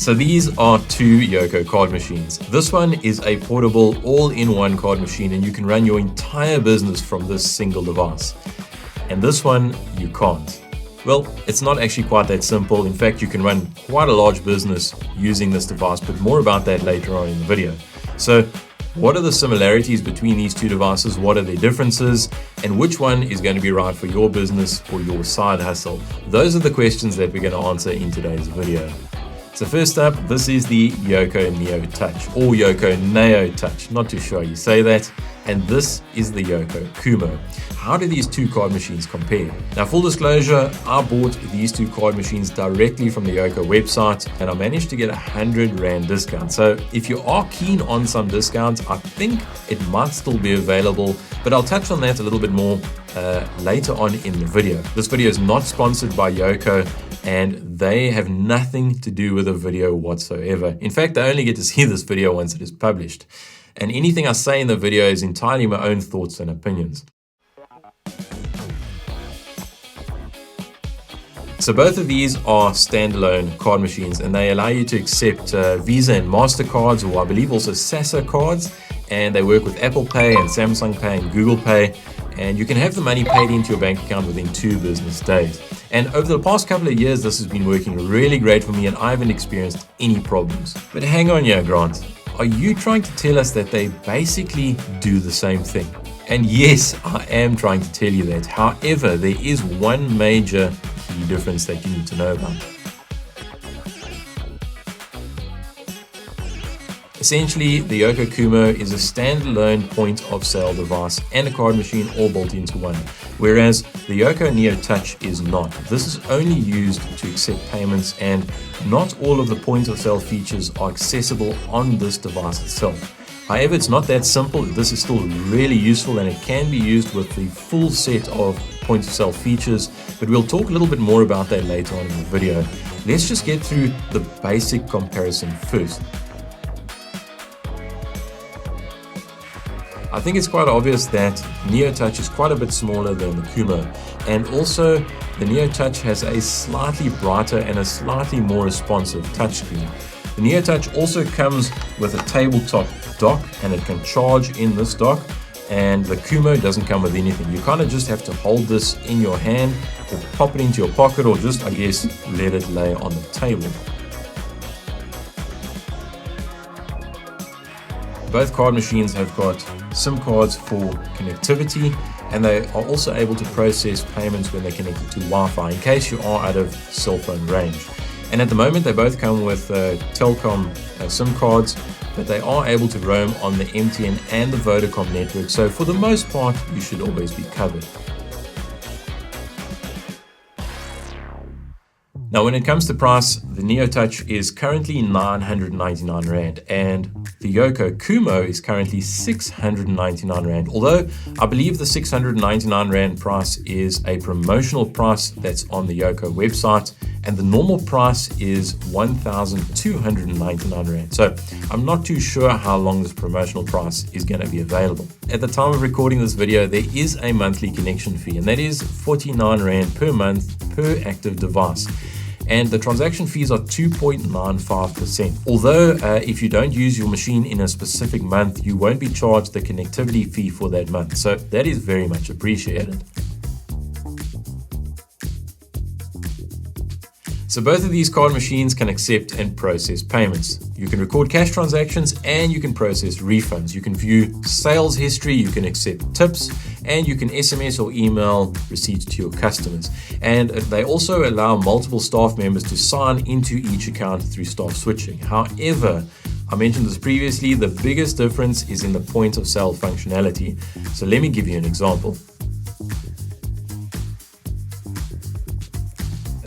So these are two Yoco card machines. This one is a portable all-in-one card machine, and you can run your entire business from this single device. And this one, you can't. Well, it's not actually quite that simple. In fact, you can run quite a large business using this device, but more about that later on in the video. So what are the similarities between these two devices? What are their differences? And which one is going to be right for your business or your side hustle? Those are the questions that we're going to answer in today's video. So first up, this is the Yoco Neo Touch, or Yoco Neo Touch, not too sure how you say that. And this is the Yoco Khumo. How do these two card machines compare? Now, full disclosure, I bought these two card machines directly from the Yoco website, and I managed to get R100 discount. So if you are keen on some discounts, I think it might still be available, but I'll touch on that a little bit more later on in the video. This video is not sponsored by Yoco, and they have nothing to do with the video whatsoever. In fact, I only get to see this video once it is published. And anything I say in the video is entirely my own thoughts and opinions. So both of these are standalone card machines, and they allow you to accept Visa and Mastercards, or I believe also SASA cards, and they work with Apple Pay and Samsung Pay and Google Pay, and you can have the money paid into your bank account within 2 business days. And over the past couple of years, this has been working really great for me, and I haven't experienced any problems. But hang on here, Grant. Are you trying to tell us that they basically do the same thing? And yes, I am trying to tell you that. However, there is one major key difference that you need to know about. Essentially, the Yoco Khumo is a standalone point of sale device and a card machine all built into one, whereas the Yoco Neo Touch is not. This is only used to accept payments, and not all of the point of sale features are accessible on this device itself. However, it's not that simple. This is still really useful, and it can be used with the full set of point of sale features, but we'll talk a little bit more about that later on in the video. Let's just get through the basic comparison first. I think it's quite obvious that Neo Touch is quite a bit smaller than the Khumo, and also the Neo Touch has a slightly brighter and a slightly more responsive touchscreen. The Neo Touch also comes with a tabletop dock, and it can charge in this dock, and the Khumo doesn't come with anything. You kind of just have to hold this in your hand or pop it into your pocket, or just, I guess, let it lay on the table. Both card machines have got SIM cards for connectivity, and they are also able to process payments when they're connected to Wi-Fi in case you are out of cell phone range. And at the moment, they both come with Telkom SIM cards, but they are able to roam on the MTN and the Vodacom network. So for the most part, you should always be covered. Now, when it comes to price, the Neo Touch is currently R999, and the Yoco Khumo is currently R699. Although I believe the R699 price is a promotional price that's on the Yoco website, and the normal price is R1,299. So I'm not too sure how long this promotional price is going to be available. At the time of recording this video, there is a monthly connection fee, and that is R49 per month per active device. And the transaction fees are 2.95%. Although if you don't use your machine in a specific month, you won't be charged the connectivity fee for that month. So that is very much appreciated. So both of these card machines can accept and process payments. You can record cash transactions, and you can process refunds. You can view sales history, you can accept tips, and you can SMS or email receipts to your customers. And they also allow multiple staff members to sign into each account through staff switching. However, I mentioned this previously, the biggest difference is in the point of sale functionality. So let me give you an example.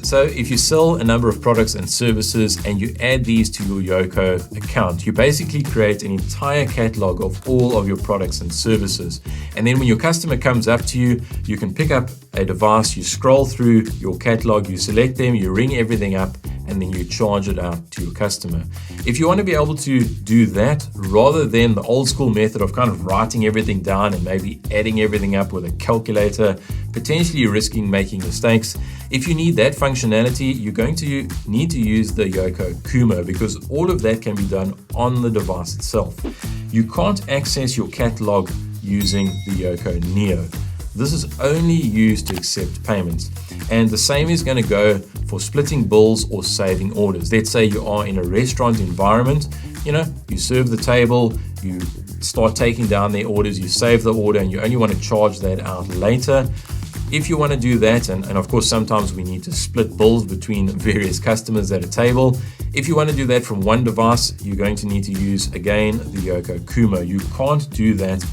So if you sell a number of products and services and you add these to your Yoco account, you basically create an entire catalog of all of your products and services. And then when your customer comes up to you, you can pick up a device, you scroll through your catalog, you select them, you ring everything up, and then you charge it out to your customer. If you want to be able to do that rather than the old school method of kind of writing everything down and maybe adding everything up with a calculator, potentially risking making mistakes. If you need that functionality, you're going to need to use the Yoco Khumo because all of that can be done on the device itself. You can't access your catalog using the Yoco Neo. This is only used to accept payments. And the same is going to go for splitting bills or saving orders. Let's say you are in a restaurant environment, you serve the table, you start taking down their orders, you save the order, and you only want to charge that out later. If you want to do that, and of course sometimes we need to split bills between various customers at a table. If you want to do that from one device, you're going to need to use, again, the Yoco Khumo. You can't do that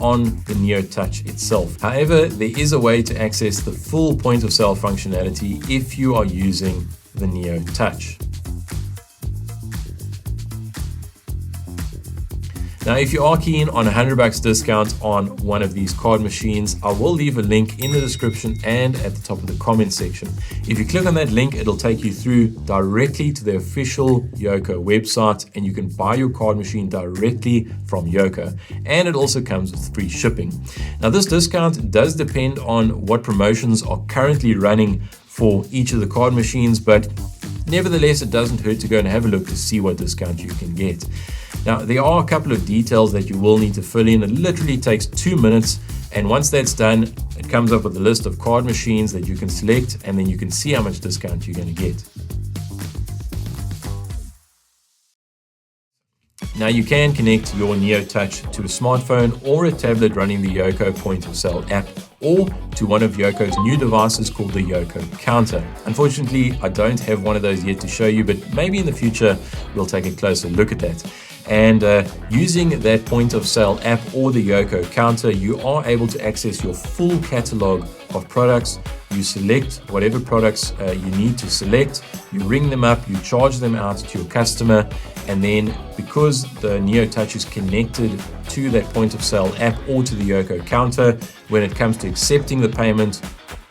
on the Neo Touch itself. However, there is a way to access the full point of sale functionality if you are using the Neo Touch. Now, if you are keen on $100 discount on one of these card machines, I will leave a link in the description and at the top of the comment section. If you click on that link, it'll take you through directly to the official Yoco website, and you can buy your card machine directly from Yoco. And it also comes with free shipping. Now, this discount does depend on what promotions are currently running for each of the card machines, but nevertheless, it doesn't hurt to go and have a look to see what discount you can get. Now, there are a couple of details that you will need to fill in. It literally takes 2 minutes, and once that's done, it comes up with a list of card machines that you can select, and then you can see how much discount you're going to get. Now, you can connect your Neo Touch to a smartphone or a tablet running the Yoco point of sale app, or to one of Yoco's new devices called the Yoco Counter. Unfortunately, I don't have one of those yet to show you, but maybe in the future we'll take a closer look at that. And using that point of sale app or the Yoco Counter, you are able to access your full catalog of products. You select whatever products you need to select, you ring them up, you charge them out to your customer, and then because the Neo Touch is connected to that point of sale app or to the Yoco Counter, when it comes to accepting the payment,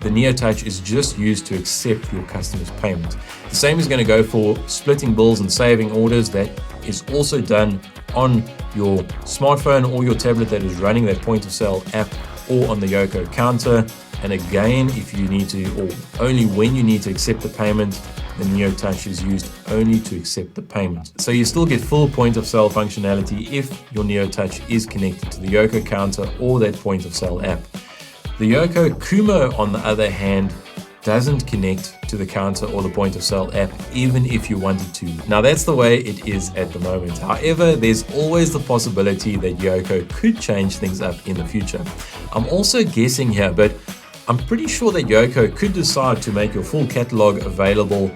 the Neo Touch is just used to accept your customer's payment. The same is going to go for splitting bills and saving orders. That is also done on your smartphone or your tablet that is running that point of sale app or on the Yoco Counter. And again, if you need to, or only when you need to accept the payment, the Neo Touch is used only to accept the payment. So you still get full point of sale functionality if your Neo Touch is connected to the Yoco Counter or that point of sale app. The Yoco Khumo, on the other hand, doesn't connect to the counter or the point of sale app, even if you wanted to. Now, that's the way it is at the moment. However, there's always the possibility that Yoco could change things up in the future. I'm also guessing here, but I'm pretty sure that Yoco could decide to make your full catalog available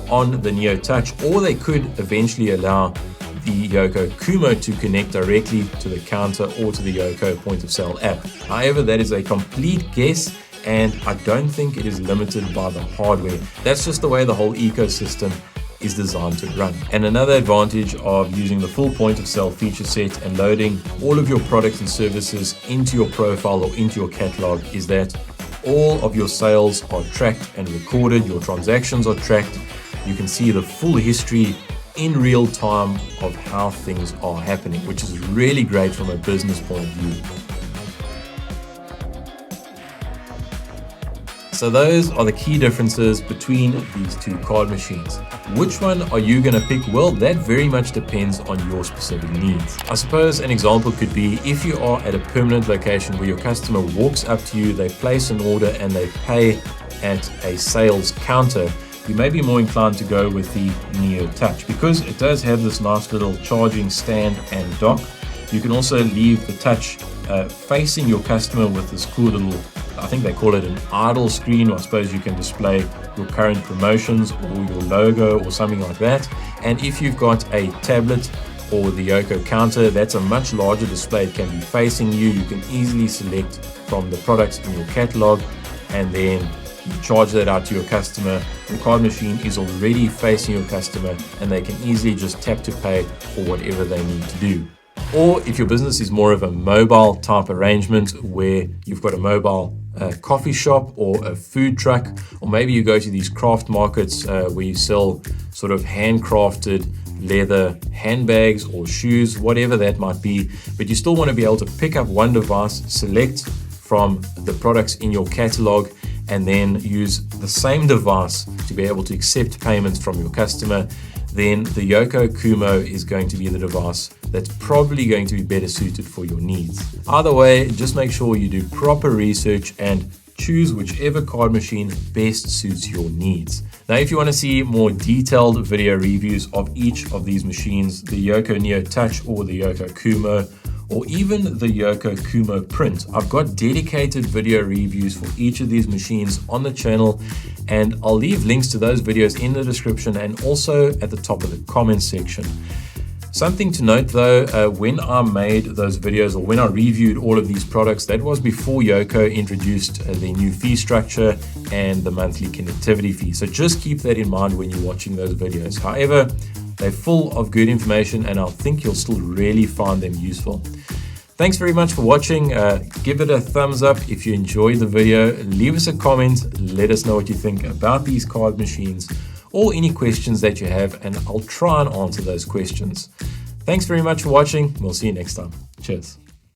on the Neo Touch, or they could eventually allow the Yoco Khumo to connect directly to the counter or to the Yoco point of sale app. However, that is a complete guess, and I don't think it is limited by the hardware. That's just the way the whole ecosystem is designed to run. And another advantage of using the full point of sale feature set and loading all of your products and services into your profile or into your catalog is that all of your sales are tracked and recorded, your transactions are tracked. You can see the full history in real time of how things are happening, which is really great from a business point of view. So those are the key differences between these two card machines. Which one are you going to pick? Well, that very much depends on your specific needs. I suppose an example could be if you are at a permanent location where your customer walks up to you, they place an order and they pay at a sales counter, you may be more inclined to go with the Neo Touch because it does have this nice little charging stand and dock. You can also leave the Touch facing your customer with this cool little, I think they call it an idle screen, or I suppose you can display your current promotions or your logo or something like that. And if you've got a tablet or the Yoco Counter, that's a much larger display. It can be facing you. You can easily select from the products in your catalog and then you charge that out to your customer. The card machine is already facing your customer and they can easily just tap to pay for whatever they need to do. Or if your business is more of a mobile type arrangement where you've got a mobile coffee shop or a food truck, or maybe you go to these craft markets where you sell sort of handcrafted leather handbags or shoes, whatever that might be. But you still want to be able to pick up one device, select from the products in your catalog, and then use the same device to be able to accept payments from your customer. Then the Yoco Khumo is going to be the device that's probably going to be better suited for your needs. Either way, just make sure you do proper research and choose whichever card machine best suits your needs. Now, if you want to see more detailed video reviews of each of these machines, the Yoco Neo Touch or the Yoco Khumo, or even the Yoco Khumo Print, I've got dedicated video reviews for each of these machines on the channel, and I'll leave links to those videos in the description and also at the top of the comments section. Something to note though, when I made those videos or when I reviewed all of these products, that was before Yoco introduced their new fee structure and the monthly connectivity fee. So just keep that in mind when you're watching those videos. However, they're full of good information and I think you'll still really find them useful. Thanks very much for watching. Give it a thumbs up if you enjoyed the video. Leave us a comment. Let us know what you think about these card machines or any questions that you have, and I'll try and answer those questions. Thanks very much for watching. We'll see you next time. Cheers.